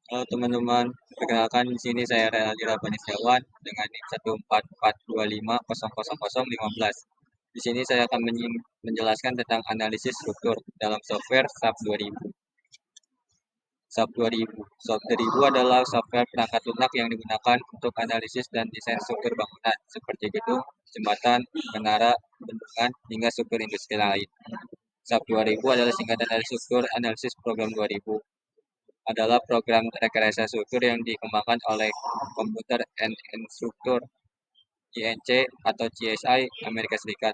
Halo teman-teman, perkenalkan di sini saya Reladi Rabbani Setiawan dengan NIM 144250015. Di sini saya akan menjelaskan tentang analisis struktur dalam software SAP 2000. SAP 2000. SAP 2000 adalah software perangkat lunak yang digunakan untuk analisis dan desain struktur bangunan seperti gedung, jembatan, menara, bendungan, hingga struktur industri lain. SAP 2000 adalah singkatan dari struktur analisis program 2000, adalah program rekayasa struktur yang dikembangkan oleh Computer and Instructor (INC) atau CSI Amerika Serikat.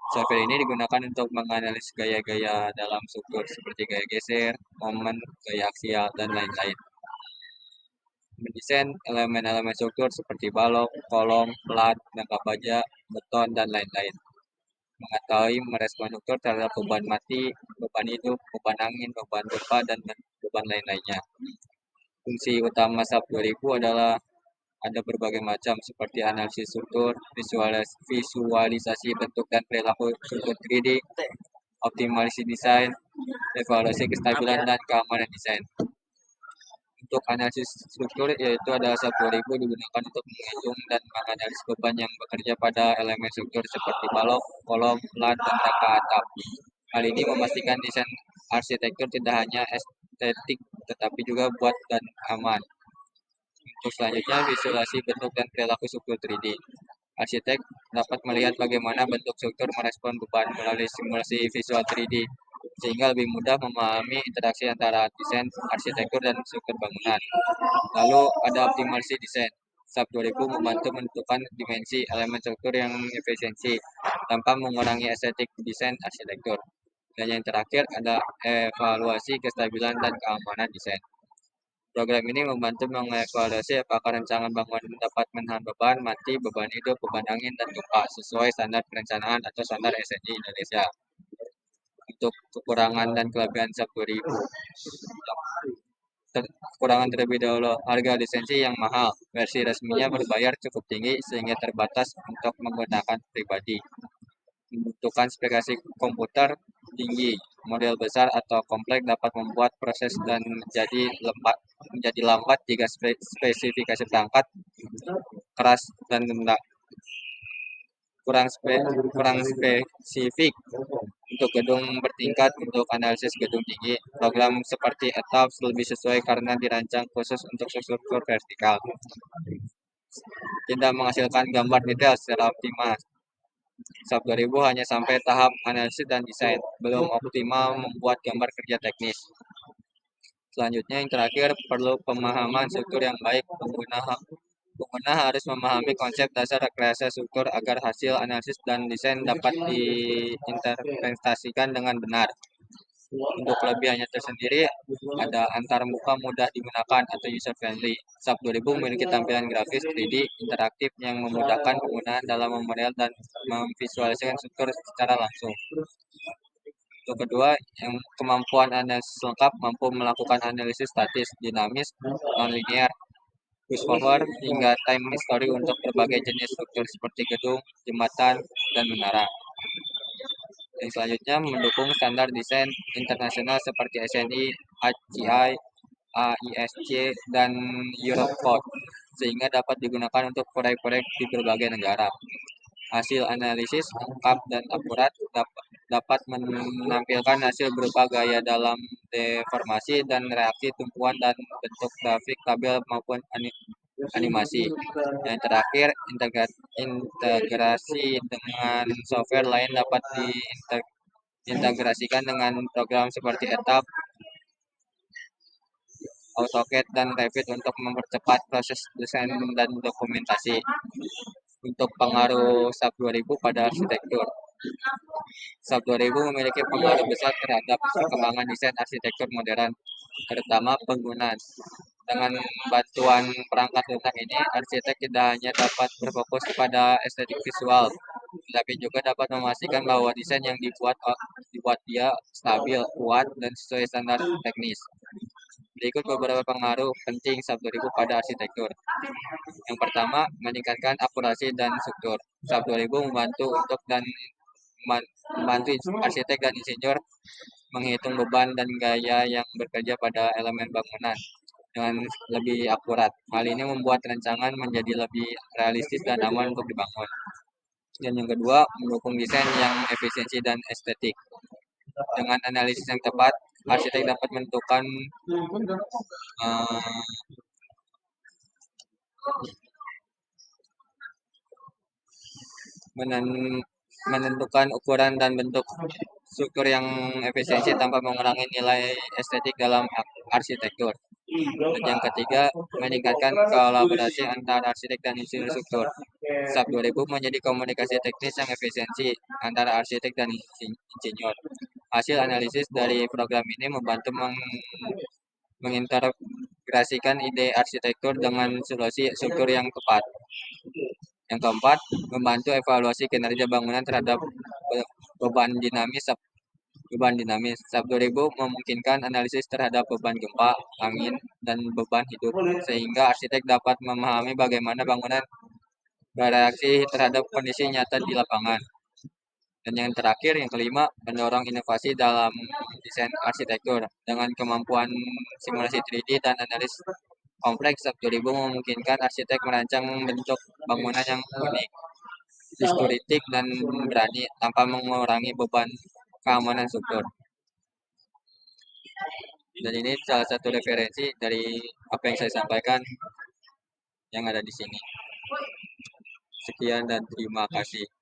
Software ini digunakan untuk menganalisis gaya-gaya dalam struktur seperti gaya geser, momen, gaya aksial, dan lain-lain. Mendesain elemen-elemen struktur seperti balok, kolom, plat, rangka baja, beton, dan lain-lain. Mengetahui merespon struktur terhadap beban mati, beban hidup, beban angin, beban gempa, dan beban lain-lainnya. Fungsi utama SAP 2000 adalah ada berbagai macam seperti analisis struktur, visualisasi bentuk dan perilaku struktur 3D, optimalisasi desain, evaluasi kestabilan dan keamanan desain. Untuk analisis struktur yaitu adalah SAP 2000 digunakan untuk menghitung dan menganalisis beban yang bekerja pada elemen struktur seperti balok, kolom, plat, dan rangka atap. Hal ini memastikan desain arsitektur tidak hanya estetik tetapi juga buat dan aman. Untuk selanjutnya, visualisasi bentuk dan perilaku struktur 3D. Arsitek dapat melihat bagaimana bentuk struktur merespon beban melalui simulasi visual 3D, sehingga lebih mudah memahami interaksi antara desain, arsitektur, dan struktur bangunan. Lalu ada optimalisasi desain. SAP 2000 membantu menentukan dimensi elemen struktur yang efisiensi tanpa mengurangi estetik desain arsitektur. Dan yang terakhir ada evaluasi kestabilan dan keamanan desain. Program ini membantu mengevaluasi apakah rancangan bangunan dapat menahan beban mati, beban hidup, beban angin, dan gempa sesuai standar perencanaan atau standar SNI Indonesia. Untuk kekurangan dan kelebihan SAP 2000. Kekurangan terlebih dahulu, harga lisensi yang mahal. Versi resminya berbayar cukup tinggi sehingga terbatas untuk menggunakan pribadi. Membutuhkan spesifikasi komputer tinggi, model besar atau kompleks dapat membuat proses dan menjadi lambat jika spesifikasi perangkat keras dan rendah. Kurang spesifik untuk gedung bertingkat. Untuk analisis gedung tinggi, program seperti ETABS lebih sesuai karena dirancang khusus untuk struktur vertikal. Tidak menghasilkan gambar detail secara optimal. SAP 2000 hanya sampai tahap analisis dan desain, belum optimal membuat gambar kerja teknis. Selanjutnya yang terakhir, perlu pemahaman struktur yang baik. Pengguna harus memahami konsep dasar rekayasa struktur agar hasil analisis dan desain dapat diinterpretasikan dengan benar. Untuk kelebihannya tersendiri, ada antarmuka mudah digunakan atau user friendly. SAP 2000 memiliki tampilan grafis 3D interaktif yang memudahkan penggunaan dalam memodel dan memvisualisasikan struktur secara langsung. Untuk kedua, yang kemampuan analisis lengkap mampu melakukan analisis statis, dinamis, non-linear, push-forward, hingga time history untuk berbagai jenis struktur seperti gedung, jembatan, dan menara. Yang selanjutnya mendukung standar desain internasional seperti SNI, HCI, AISC, dan Eurocode, sehingga dapat digunakan untuk proyek-proyek di berbagai negara. Hasil analisis lengkap dan akurat dapat menampilkan hasil berupa gaya dalam deformasi dan reaksi tumpuan dan bentuk grafik tabel maupun animasi. Yang terakhir, integrasi dengan software lain dapat diintegrasikan dengan program seperti ETAP, AutoCAD, dan Revit untuk mempercepat proses desain dan dokumentasi. Untuk pengaruh SAP 2000 pada arsitektur. SAP 2000 memiliki pengaruh besar terhadap perkembangan desain arsitektur modern, terutama penggunaan. Dengan bantuan perangkat lunak ini, arsitek tidak hanya dapat berfokus pada estetik visual, tetapi juga dapat memastikan bahwa desain yang dibuat dia stabil, kuat, dan sesuai standar teknis. Berikut beberapa pengaruh penting SAP 2000 pada arsitektur. Yang pertama, meningkatkan akurasi dan struktur. SAP 2000 membantu arsitek dan insinyur menghitung beban dan gaya yang bekerja pada elemen bangunan. dengan lebih akurat. Hal ini membuat rancangan menjadi lebih realistis dan aman untuk dibangun. Dan yang kedua, mendukung desain yang efisiensi dan estetik. Dengan analisis yang tepat, arsitek dapat menentukan eh, menen- menentukan ukuran dan bentuk struktur yang efisiensi tanpa mengurangi nilai estetik dalam arsitektur. Dan yang ketiga, meningkatkan kolaborasi antara arsitek dan infrastruktur. SAP 2000 menjadi komunikasi teknis yang efisiensi antara arsitek dan insinyur. Hasil analisis dari program ini membantu mengintegrasikan ide arsitektur dengan solusi struktur yang tepat. Yang keempat, membantu evaluasi kinerja bangunan terhadap beban dinamis. Beban dinamis. SAP 2000 memungkinkan analisis terhadap beban gempa, angin, dan beban hidup, sehingga arsitek dapat memahami bagaimana bangunan bereaksi terhadap kondisi nyata di lapangan. Dan yang terakhir, yang kelima, mendorong inovasi dalam desain arsitektur. Dengan kemampuan simulasi 3D dan analis kompleks, SAP 2000 memungkinkan arsitek merancang bentuk bangunan yang unik, historik, dan berani tanpa mengurangi beban keamanan struktur. Dan ini salah satu referensi dari apa yang saya sampaikan yang ada di sini. Sekian dan terima kasih.